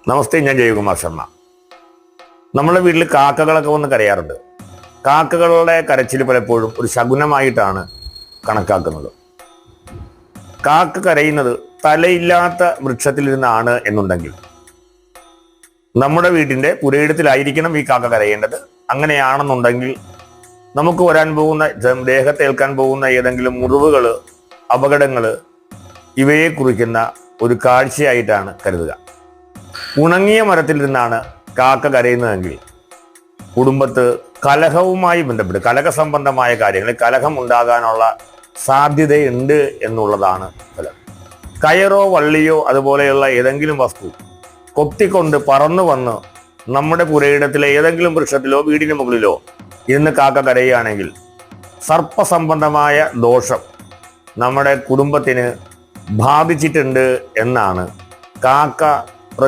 നമസ്തേ, ഞാൻ ജയകുമാർ ശർമ്മ. നമ്മുടെ വീട്ടിൽ കാക്കകളൊക്കെ വന്ന് കരയാറുണ്ട്. കാക്കകളുടെ കരച്ചിൽ പലപ്പോഴും ഒരു ശകുനമായിട്ടാണ് കണക്കാക്കുന്നത്. കാക്ക കരയുന്നത് തലയില്ലാത്ത വൃക്ഷത്തിലിരുന്നാണ് എന്നുണ്ടെങ്കിൽ നമ്മുടെ വീട്ടിൻ്റെ പുരയിടത്തിലായിരിക്കണം ഈ കാക്ക കരയേണ്ടത്. അങ്ങനെയാണെന്നുണ്ടെങ്കിൽ നമുക്ക് വരാൻ പോകുന്ന ദേഹത്തേൽക്കാൻ പോകുന്ന ഏതെങ്കിലും മുറിവുകൾ, അപകടങ്ങൾ ഇവയെ കുറിക്കുന്ന ഒരു കാഴ്ചയായിട്ടാണ് കരുതുക. ഉണങ്ങിയ മരത്തിൽ നിന്നാണ് കാക്ക കരയുന്നതെങ്കിൽ കുടുംബത്ത് കലഹവുമായി ബന്ധപ്പെട്ട് കലഹ സംബന്ധമായ കാര്യങ്ങളിൽ കലഹം ഉണ്ടാകാനുള്ള സാധ്യതയുണ്ട് എന്നുള്ളതാണ് ഫലം. കയറോ വള്ളിയോ അതുപോലെയുള്ള ഏതെങ്കിലും വസ്തു കൊത്തിക്കൊണ്ട് പറന്നു വന്ന് നമ്മുടെ പുരയിടത്തിലെ ഏതെങ്കിലും വൃക്ഷത്തിലോ വീടിന് മുകളിലോ ഇരുന്ന് കാക്ക കരയുകയാണെങ്കിൽ സർപ്പസംബന്ധമായ ദോഷം നമ്മുടെ കുടുംബത്തിന് ബാധിച്ചിട്ടുണ്ട് എന്നാണ് കാക്ക